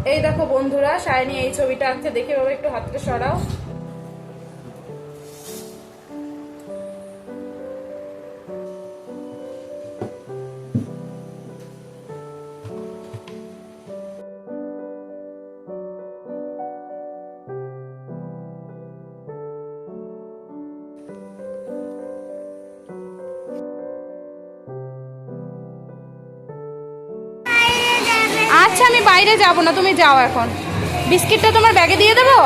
এই দেখো বন্ধুরা, সায়নী এই ছবিটা আঁকছে, দেখে বাবা একটু হাতটা সরাও। আচ্ছা আমি বাইরে যাব না, তুমি যাও এখন। বিস্কিটটা তোমার ব্যাগে দিয়ে দেবো।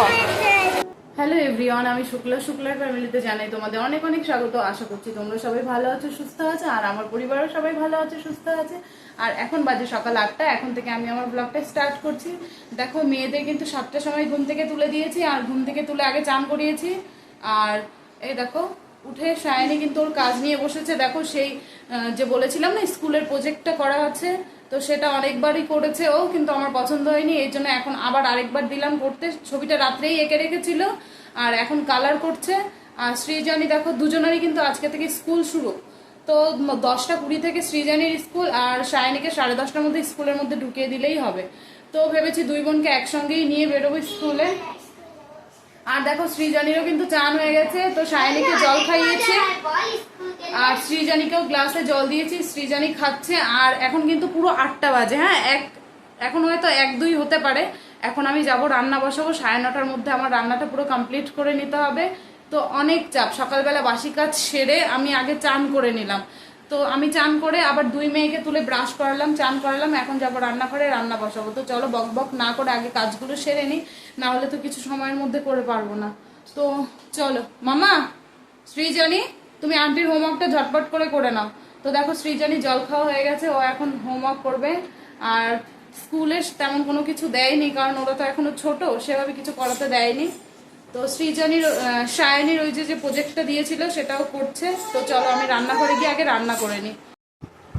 হ্যালো এভরিওয়ান, আমি শুক্লার ফ্যামিলিতে জানাই তোমাদের অনেক অনেক স্বাগত। আশা করছি তোমরা সবাই ভালো আছো, সুস্থ আছো, আর আমার পরিবারও সবাই ভালো আছে, সুস্থ আছে। আর এখন বাজে সকাল 8টা, এখন থেকে আমি আমার ব্লগটা স্টার্ট করছি। দেখো মেয়েদের কিন্তু 7টার সময় ঘুম থেকে তুলে দিয়েছি, আর ঘুম থেকে তুলে আগে চান করিয়েছি। আর এই দেখো উঠে সায়নী কিন্তু ওর কাজ নিয়ে বসেছে। দেখো সেই যে বলেছিলাম না স্কুলের প্রজেক্টটা করা আছে, তো সেটা অনেকবারই করেছে ও, কিন্তু আমার পছন্দ হয়নি, এই জন্য এখন আবার আরেকবার দিলাম করতে। ছবিটা রাত্রেই এঁকে রেখেছিল আর এখন কালার করছে। আর সৃজানী দেখো দুজনেরই কিন্তু আজকে থেকে স্কুল শুরু। তো 10টা 20 থেকে সৃজানীর স্কুল, আর সায়নীকে 10:30টার মধ্যে স্কুলের মধ্যে ঢুকিয়ে দিলেই হবে। তো ভেবেছি দুই বোনকে একসঙ্গেই নিয়ে বেরোবো স্কুলে। আর দেখো সৃজানীরও কিন্তু চান হয়ে গেছে, তো সায়নীকে জল খাইয়েছি আর সৃজানীকেও গ্লাসে জল দিয়েছি, সৃজানী খাচ্ছে। আর এখন কিন্তু পুরো 8টা বাজে, হ্যাঁ এখন হয়তো 1-2 হতে পারে। এখন আমি যাব রান্না বসাবো, 9:30টার মধ্যে আমার রান্নাটা পুরো কমপ্লিট করে নিতে হবে। তো অনেক চাপ, সকালবেলা বাসি কাজ সেরে আমি আগে চান করে নিলাম। তো আমি চান করে আবার দুই মেয়েকে তুলে ব্রাশ করালাম, চান করালাম, এখন যাবো রান্নাঘরে রান্না বসাবো। তো চলো বক বক না করে আগে কাজগুলো সেরে নিই, না হলে তো কিছু সময়ের মধ্যে করে পারবো না। তো চলো মামা, সৃজানী তুমি আন্টির হোমওয়ার্কটা ঝটপট করে নাও। তো দেখো সৃজানী জল খাওয়া হয়ে গেছে, ও এখন হোমওয়ার্ক করবে। আর স্কুলে তেমন কোনো কিছু দেয়নি, কারণ ওরা তো এখনো ছোট, সেভাবে কিছু করাতে দেয়নি। তো সৃজানীর সায়নীর ওই যে প্রজেক্টটা দিয়েছিল সেটাও করছে। তো চলো আমি রান্নাঘরে গিয়ে আগে রান্না করে নিই।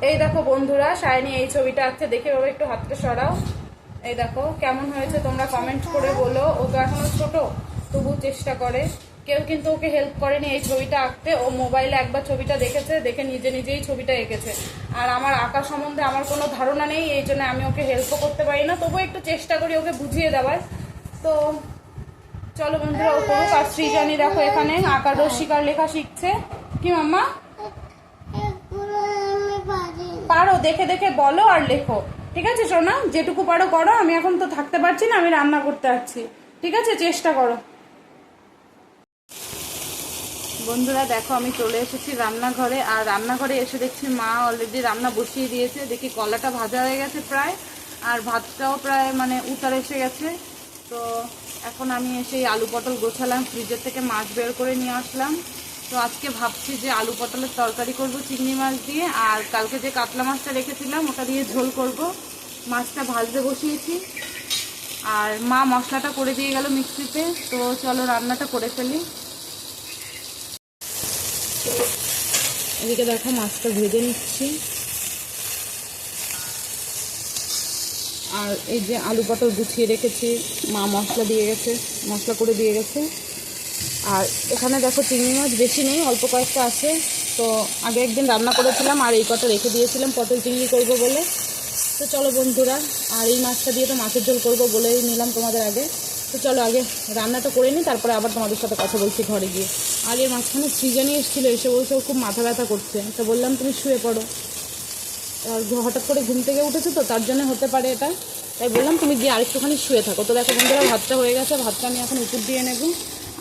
এই দেখো বন্ধুরা, সায়নী এই ছবিটা আঁকছে, দেখে বাবা একটু হাতটা সরাও। এই দেখো কেমন হয়েছে তোমরা কমেন্ট করে বলো। ও তো এখনো ছোট, তবু চেষ্টা করে। কেউ কিন্তু ওকে হেল্প করেনি এই ছবিটা আঁকতে, ও মোবাইলে একবার ছবিটা দেখেছে, দেখে নিজে নিজেই ছবিটা এঁকেছে। আর আমার আঁকা সম্বন্ধে আমার কোনো ধারণা নেই, এই জন্য আমি ওকে হেল্পও করতে পারি না, তবু একটু চেষ্টা করি ওকে বুঝিয়ে দেওয়ার। তো চলো বন্ধুরা ও করুক। আর সৃজানী দেখো এখানে আঁকার রসিকার লেখা শিখছে। কি মাম্মা? পারো, দেখে দেখে বলো আর লেখো, ঠিক আছে সোনা? যেটুকু পারো করো, আমি এখন তো থাকতে পারছি না, আমি রান্না করতে আসছি, ঠিক আছে? চেষ্টা করো। বন্ধুরা দেখো আমি চলে এসেছি রান্নাঘরে, আর রান্নাঘরে এসে দেখছি মা অলরেডি রান্না বসিয়ে দিয়েছে। দেখি কলাটা ভাজা হয়ে গেছে প্রায়, আর ভাতটাও প্রায় মানে উতার এসে গেছে। তো এখন আমি এসে আলু পটল গোছালাম, ফ্রিজের থেকে মাছ বের করে নিয়ে আসলাম। তো আজকে ভাবছি যে আলু পটলের তরকারি করব চিংড়ি মাছ দিয়ে, আর কালকে যে কাতলা মাছটা রেখেছিলাম ওটা দিয়ে ঝোল করব। মাছটা ভাজতে বসিয়েছি, আর মা মশলাটা করে দিয়ে গেল মিক্সিতে। তো চলো রান্নাটা করে ফেলি। এদিকে দেখো মাছটা ভেজে নিচ্ছি, আর এই যে আলু পটল গুছিয়ে রেখেছি, মা মশলা দিয়ে গেছে, মশলা করে দিয়ে গেছে। আর এখানে দেখো চিংড়ি মাছ বেশি নেই, অল্প কয়েকটা আছে। তো আগে একদিন রান্না করেছিলাম, আর এই কটা রেখে দিয়েছিলাম পটল চিংড়ি করবো বলে। তো চলো বন্ধুরা, আর এই মাছটা দিয়ে তো মাছের ঝোল করবো বলেই নিলাম তোমাদের আগে। তো চলো আগে রান্নাটা করে নিই, তারপরে আবার তোমাদের সাথে কথা বলছি ঘরে গিয়ে। আর এর মাঝখানে সৃজানী এসেছিলো, এসে বলছে ও খুব মাথা ব্যথা করছে। তো বললাম তুমি শুয়ে পড়ো, আর হঠাৎ করে ঘুম থেকে উঠেছো তো তার জন্য হতে পারে এটা, তাই বললাম তুমি গিয়ে আরেকটুখানি শুয়ে থাকো। তো দেখো বন্ধুরা ভাতটা হয়ে গেছে, ভাতটা আমি এখন উপর দিয়ে নেব।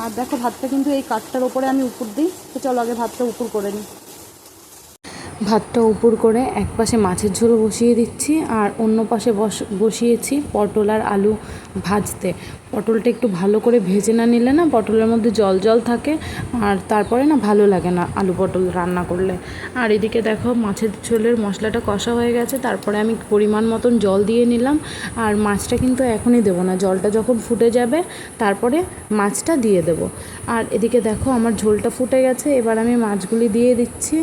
আর দেখো ভাতটা কিন্তু এই কাঠটার ওপরে আমি উপর দিই। তো চলো আগে ভাতটা উপর করে নিই। ভাতটা উপর করে এক পাশে মাছের ঝোল বসিয়ে দিচ্ছি, আর অন্য পাশে বসিয়েছি পটল আর আলু ভাজতে। পটলটা একটু ভালো করে ভেজে না নিলে না পটলের মধ্যে জল জল থাকে, আর তারপরে না ভালো লাগে না আলু পটল রান্না করলে। আর এদিকে দেখো মাছের ঝোলের মশলাটা কষা হয়ে গেছে, তারপরে আমি পরিমাণ মতন জল দিয়ে নিলাম। আর মাছটা কিন্তু এখনই দেবো না, জলটা যখন ফুটে যাবে তারপরে মাছটা দিয়ে দেব। আর এদিকে দেখো আমার ঝোলটা ফুটে গেছে, এবার আমি মাছগুলি দিয়ে দিচ্ছি।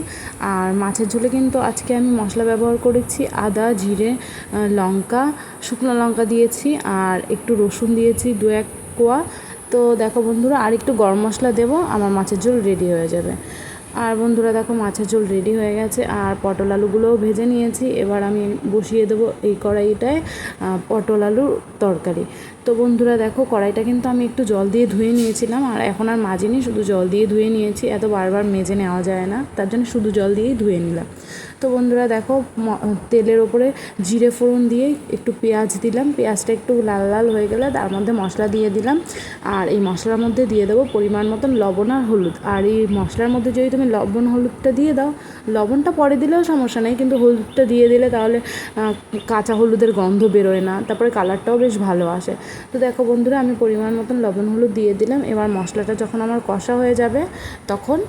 আর মাছের ঝোলে কিন্তু আজকে আমি মশলা ব্যবহার করেছি, আদা, জিরে, লঙ্কা, শুকনো লঙ্কা দিয়েছি, আর একটু রসুন দিয়েছি 2-1 কোয়া। তো দেখো বন্ধুরা আর একটু গরম মশলা দেবো, আমার মাছের ঝোল রেডি হয়ে যাবে। আর বন্ধুরা দেখো মাছের ঝোল রেডি হয়ে গেছে, আর পটল আলুগুলোও ভেজে নিয়েছি। এবার আমি বসিয়ে দেবো এই কড়াইটায় পটল আলুর তরকারি। তো বন্ধুরা দেখো কড়াইটা কিন্তু আমি একটু জল দিয়ে ধুয়ে নিয়েছিলাম, আর এখন আর মাজিনি, শুধু জল দিয়ে ধুয়ে নিয়েছি। এত বারবার মেজে নেওয়া যায় না, তার জন্য শুধু জল দিয়েই ধুয়ে নিলাম। তো বন্ধুরা দেখো তেলের ওপরে জিরে ফোড়ন দিয়ে একটু পেঁয়াজ দিলাম, পেঁয়াজটা একটু লাল লাল হয়ে গেলে তার মধ্যে মশলা দিয়ে দিলাম। আর এই মশলার মধ্যে দিয়ে দেবো পরিমাণ মতন লবণ আর হলুদ। আর এই মশলার মধ্যে যদি তুমি লবণ হলুদটা দিয়ে দাও, লবণটা পরে দিলেও সমস্যা নেই, কিন্তু হলুদটা দিয়ে দিলে তাহলে কাঁচা হলুদের গন্ধ বেরোয় না, তারপরে কালারটাও বেশ ভালো আসে। তো দেখো বন্ধুরা আমি পরিমাণ মতন লবণ হলুদ দিয়ে দিলাম। এবার মশলাটা যখন আমার কষা হয়ে যাবে তখন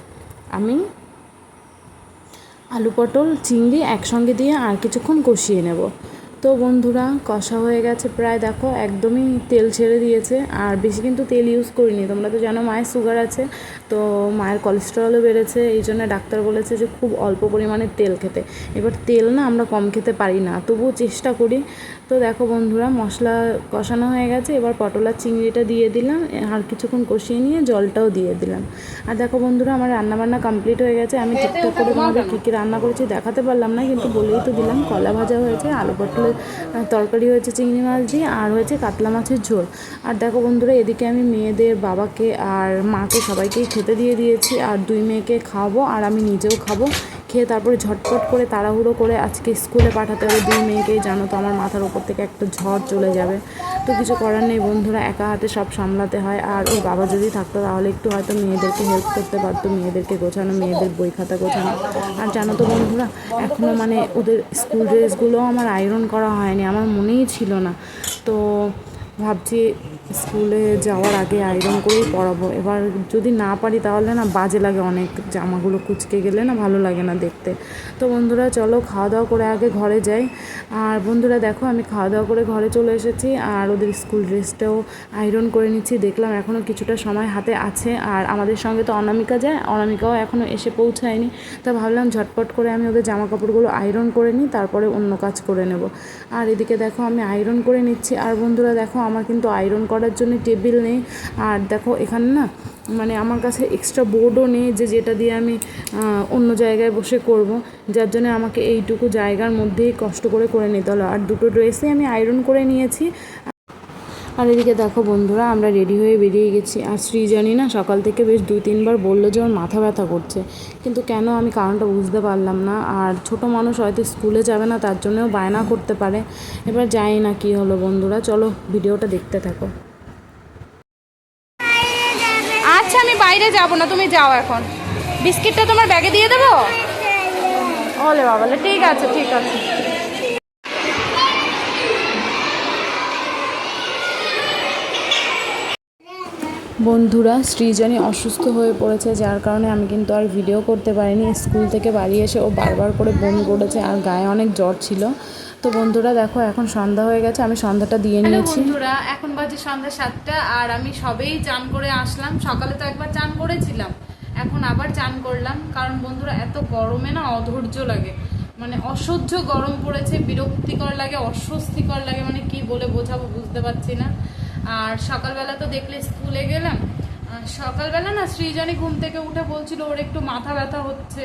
আমি আলু পটল চিংড়ি একসঙ্গে দিয়ে আর কিছুক্ষণ কষিয়ে নেব। তো বন্ধুরা কষা হয়ে গেছে প্রায়, দেখো একদমই তেল ছেড়ে দিয়েছে। আর বেশি কিন্তু তেল ইউজ করিনি, তোমরা তো জানো মায়ের সুগার আছে, তো মায়ের কোলেস্টেরলও বেড়েছে, এই জন্য ডাক্তার বলেছে যে খুব অল্প পরিমাণে তেল খেতে। এবার তেল না আমরা কম খেতে পারি না, তবুও চেষ্টা করি। তো দেখো বন্ধুরা মশলা কষানো হয়ে গেছে, এবার পটল আর চিংড়িটা দিয়ে দিলাম, আর কিছুক্ষণ কষিয়ে নিয়ে জলটাও দিয়ে দিলাম। আর দেখো বন্ধুরা আমার রান্নাবান্না কমপ্লিট হয়ে গেছে। আমি ঠিকঠাক করে তোমাদের কী কী রান্না করেছি দেখাতে পারলাম না, কিন্তু বলেই তো দিলাম। কলা ভাজা হয়েছে, আলু পটলের তরকারি হয়েছে চিংড়ি মাছ দিয়ে, আর হয়েছে কাতলা মাছের ঝোল। আর দেখো বন্ধুরা এদিকে আমি মেয়েদের বাবাকে আর মাকে সবাইকেই খেতে দিয়ে দিয়েছি, আর 2 মেয়েকে খাওয়াবো আর আমি নিজেও খাবো। খেয়ে তারপরে ঝটপট করে তাড়াহুড়ো করে আজকে স্কুলে পাঠাতে হবে 2 মেয়েকেই। জানো তো আমার মাথার উপর থেকে একটা ঝড় চলে যাবে, তো কিছু করার নেই বন্ধুরা, একা হাতে সব সামলাতে হয়। আর ওর বাবা যদি থাকতো তাহলে একটু হয়তো মেয়েদেরকে হেল্প করতে পারতো, মেয়েদেরকে গোছানো, মেয়েদের বই খাতা গোছানো। আর জানো তো বন্ধুরা এখনও মানে ওদের স্কুল ড্রেসগুলোও আমার আয়রন করা হয়নি, আমার মনেই ছিল না। তো ভাবছি স্কুলে যাওয়ার আগে আয়রন করেই পরাবো। এবার যদি না পারি তাহলে না বাজে লাগে অনেক, জামাগুলো কুচকে গেলে না ভালো লাগে না দেখতে। তো বন্ধুরা চলো খাওয়া দাওয়া করে আগে ঘরে যাই। আর বন্ধুরা দেখো আমি খাওয়া দাওয়া করে ঘরে চলে এসেছি, আর ওদের স্কুল ড্রেসটাও আয়রন করে নিচ্ছি। দেখলাম এখনও কিছুটা সময় হাতে আছে, আর আমাদের সঙ্গে তো অনামিকা যায়, অনামিকাও এখনও এসে পৌঁছায়নি। তা ভাবলাম ঝটপট করে আমি ওদের জামা কাপড়গুলো আয়রন করে নিই, তারপরে অন্য কাজ করে নেব। আর এদিকে দেখো আমি আয়রন করে নিচ্ছি। আর বন্ধুরা দেখো আমার কিন্তু আয়রন করার জন্য টেবিল নেই, আর দেখো এখানে না মানে আমার কাছে এক্সট্রা বোর্ডও নেই যে যেটা দিয়ে আমি অন্য জায়গায় বসে করব, যার জন্য আমাকে এইটুকু জায়গার মধ্যেই কষ্ট করে করে নিতে হলো। আর দুটো ড্রেসই আমি আয়রন করে নিয়েছি। আর এদিকে দেখো বন্ধুরা আমরা রেডি হয়ে বেরিয়ে গেছি। আর সৃজনী না সকাল থেকে বেশ 2-3 বার বললো যে ওর মাথা ব্যথা করছে, কিন্তু কেন আমি কারণটা বুঝতে পারলাম না। আর ছোট মানুষ হয়তো স্কুলে যাবে না, তার জন্যও বায়না করতে পারে। এবার জানি না কী হলো বন্ধুরা, চলো ভিডিওটা দেখতে থাকো। আচ্ছা আমি বাইরে যাব না, তুমি যাও এখন। বিস্কিটটা তোমার ব্যাগে দিয়ে দেবো? ওলে বাবালে, ঠিক আছে ঠিক আছে। বন্ধুরা সৃজনী অসুস্থ হয়ে পড়েছে, যার কারণে আমি কিন্তু আর ভিডিও করতে পারিনি। স্কুল থেকে বাড়ি এসে ও বারবার করে বমি করেছে, আর গায়ে অনেক জ্বর ছিল। তো বন্ধুরা দেখো এখন সন্ধ্যা হয়ে গেছে, আমি সন্ধ্যাটা দিয়ে নিয়েছি। বন্ধুরা এখন বাজে সন্ধ্যা 7টা, আর আমি সবেই চান করে আসলাম। সকালে তো একবার চান করেছিলাম, এখন আবার চান করলাম। কারণ বন্ধুরা এত গরমে না অধৈর্য লাগে, মানে অসহ্য গরম পড়েছে, বিরক্তিকর লাগে, অস্বস্তিকর লাগে, মানে কি বলে বোঝাবো বুঝতে পারছি না। আর সকালবেলা তো দেখলে স্কুলে গেলাম, সকালবেলা না সৃজনী ঘুম থেকে উঠে বলছিল ওর একটু মাথা ব্যথা হচ্ছে।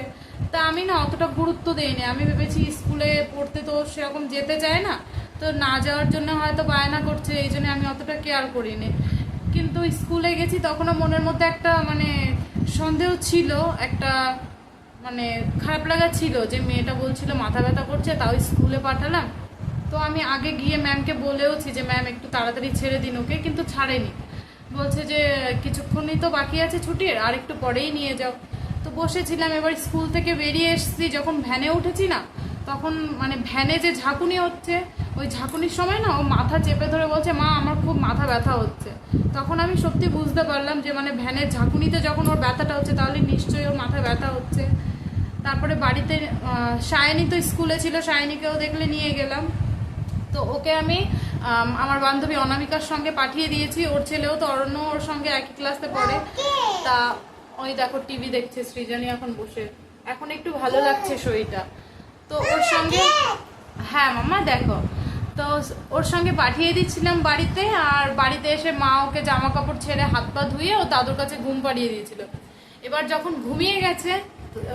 তা আমি না অতটা গুরুত্ব দিইনি, আমি ভেবেছি স্কুলে পড়তে তো সেরকম যেতে চায় না, তো না যাওয়ার জন্য হয়তো বায়না করছে, এই জন্য আমি অতটা কেয়ার করিনি। কিন্তু স্কুলে গেছি তখনও মনের মধ্যে একটা মানে সন্দেহ ছিল, একটা মানে খারাপ লাগা ছিল যে মেয়েটা বলছিল মাথা ব্যথা করছে, তাও স্কুলে পাঠালাম। তো আমি আগে গিয়ে ম্যামকে বলেওছি যে ম্যাম একটু তাড়াতাড়ি ছেড়ে দিন ওকে, কিন্তু ছাড়েনি। বলছে যে কিছুক্ষণই তো বাকি আছে ছুটির, আর একটু পরেই নিয়ে যাও। তো বসেছিলাম। এবার স্কুল থেকে বেরিয়ে এসেছি, যখন ভ্যানে উঠেছি না, তখন মানে ভ্যানে যে ঝাঁকুনি হচ্ছে, ওই ঝাঁকুনির সময় না ও মাথা চেপে ধরে বলছে মা আমার খুব মাথা ব্যথা হচ্ছে। তখন আমি সত্যি বুঝতে পারলাম যে মানে ভ্যানের ঝাঁকুনিতে যখন ওর ব্যথাটা হচ্ছে তাহলে নিশ্চয়ই ওর মাথা ব্যথা হচ্ছে। তারপরে বাড়িতে সায়নী তো স্কুলে ছিল, সায়নীকেও দেখলে নিয়ে গেলাম। তো ওকে আমি আমার বান্ধবী অনামিকার সঙ্গে পাঠিয়ে দিয়েছি, ওর ছেলেও তো অরণ্য ওর সঙ্গে একই ক্লাসে পড়ে। তা ওই দেখো টিভি দেখছে সৃজনী এখন বসে, এখন একটু ভালো লাগছে শরীরটা। তো ওর সঙ্গে, হ্যাঁ মাম্মা দেখো, তো ওর সঙ্গে পাঠিয়ে দিচ্ছিলাম বাড়িতে। আর বাড়িতে এসে মা ওকে জামা কাপড় ছেড়ে হাত পা ধুয়ে ও দাদুর কাছে ঘুম পাড়িয়ে দিয়েছিল। এবার যখন ঘুমিয়ে গেছে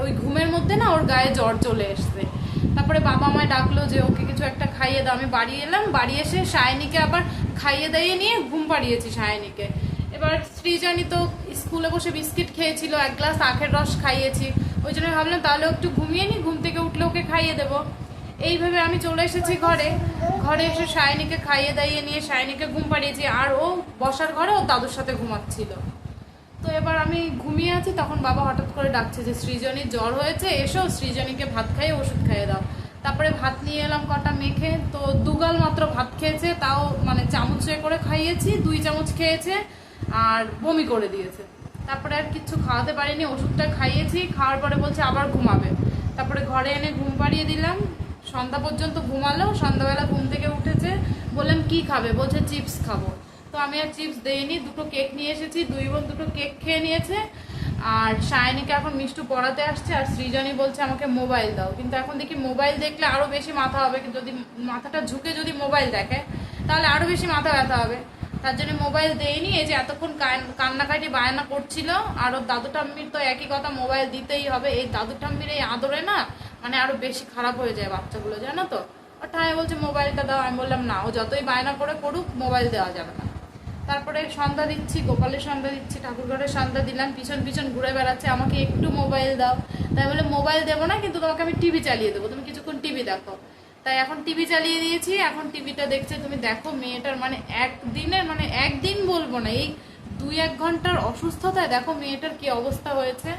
ওই ঘুমের মধ্যে না ওর গায়ে জ্বর চলে এসছে। তারপরে বাবা আমায় ডাকলো যে ওকে কিছু একটা খাইয়ে দাও। আমি বাড়ি এলাম, বাড়ি এসে সায়নীকে আবার খাইয়ে দাইয়ে নিয়ে ঘুম পাড়িয়েছি সায়নীকে। এবার সৃজনী তো স্কুলে বসে বিস্কিট খেয়েছিল, 1 গ্লাস আখের রস খাইয়েছি, ওই জন্য ভাবলাম তাহলে একটু ঘুমিয়ে নি, ঘুম থেকে উঠলে ওকে খাইয়ে দেবো। এইভাবে আমি চলে এসেছি ঘরে। ঘরে এসে সায়নীকে খাইয়ে দাইয়ে নিয়ে সায়নীকে ঘুম পাড়িয়েছি, আর ও বসার ঘরে ও দাদুর সাথে ঘুমাচ্ছিল। তো এবার আমি ঘুমিয়ে আছি, তখন বাবা হঠাৎ করে ডাকছে যে সৃজনীর জ্বর হয়েছে, এসো সৃজনীকে ভাত খাইয়ে ওষুধ খাইয়ে দাও। তারপরে ভাত নিয়ে এলাম কটা মেখে, তো 2 গাল মাত্র ভাত খেয়েছে, তাও মানে চামচে করে খাইয়েছি, 2 চামচ খেয়েছে আর বমি করে দিয়েছে। তারপরে আর কিছু খাওয়াতে পারিনি, ওষুধটা খাইয়েছি, খাওয়ার পরে বলছে আবার ঘুমাবে। তারপরে ঘরে এনে ঘুম পাড়িয়ে দিলাম, সন্ধ্যা পর্যন্ত ঘুমালো। সন্ধ্যাবেলা ঘুম থেকে উঠেছে, বললাম কি খাবে, বলছে চিপস খাবো। তো আমি আর চিপস দেইনি, 2টো কেক নিয়ে এসেছি, 2 বোন 2টো কেক খেয়ে নিয়েছে। আর সায়নীকে এখন মিষ্টু পড়াতে আসছে, আর সৃজনী বলছে আমাকে মোবাইল দাও। কিন্তু এখন দেখি মোবাইল দেখলে আরও বেশি মাথা হবে, কিন্তু যদি মাথাটা ঝুঁকে যদি মোবাইল দেখে তাহলে আরও বেশি মাথা ব্যথা হবে। তার জন্য মোবাইল দেয়নি। এই যে এতক্ষণ কান্নাকাটি বায়না করছিল, আর ওর দাদু ঠাম্মির তো একই কথা, মোবাইল দিতেই হবে। এই দাদু ঠাম্মির এই আদরে না মানে আরো বেশি খারাপ হয়ে যায় বাচ্চাগুলো, জানো তো। আর ঠায় বলছে মোবাইলটা দাও, আমি বললাম না, ও যতই বায়না করে করুক মোবাইল দেওয়া যাবে না। তারপরে সন্ধ্যা দিচ্ছি, গোপালের সন্ধ্যা দিচ্ছি, ঠাকুরঘরের সন্ধ্যা দিলাম, পিছন পিছন ঘুরে বেড়াচ্ছে, আমাকে একটু মোবাইল দাও। তাই বলে মোবাইল দেবো না, কিন্তু তোমাকে আমি টিভি চালিয়ে দেবো, তুমি কিছুক্ষণ টিভি দেখো। তাই এখন টিভি চালিয়ে দিয়েছি, এখন টিভিটা দেখছে। তুমি দেখো মেয়েটার মানে একদিন বলবো না, এই 2-1 ঘন্টার অসুস্থতায় দেখো মেয়েটার কি অবস্থা হয়েছে।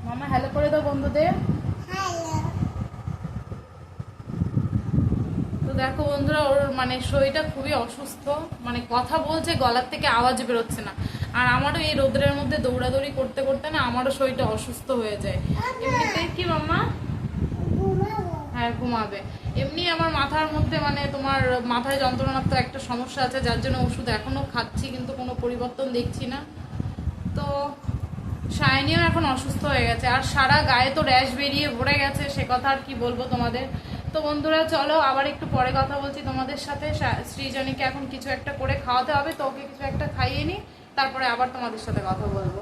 মামা হ্যালো করে দাও বন্ধুদের। তো দেখো বন্ধুরা, ওর মানে শরীরটা খুবই অসুস্থ, মানে কথা বলছে গলার থেকে আওয়াজ বেরোচ্ছে না। আর আমারও এই রোদ্রের মধ্যে দৌড়াদৌড়ি করতে করতে না আমারও শরীরটা অসুস্থ হয়ে যায়। এমনিতে কি মাম্মা? হ্যাঁ ঘুমাবে। এমনি আমার মাথার মধ্যে মানে তোমার মাথায় যন্ত্রণার তো একটা সমস্যা আছে, যার জন্য ওষুধ এখনো খাচ্ছি, কিন্তু কোনো পরিবর্তন দেখছি না। তো সায়নীও এখন অসুস্থ হয়ে গেছে, আর সারা গায়ে তো র্যাশ বেরিয়ে ভরে গেছে, সে কথা আর কি বলবো তোমাদের। তো বন্ধুরা চলো আবার একটু পরে কথা বলছি তোমাদের সাথে। সৃজনীকে এখন কিছু একটা করে খাওয়াতে হবে, তো ওকে কিছু একটা খাইয়ে নি, তারপরে আবার তোমাদের সাথে কথা বলবো।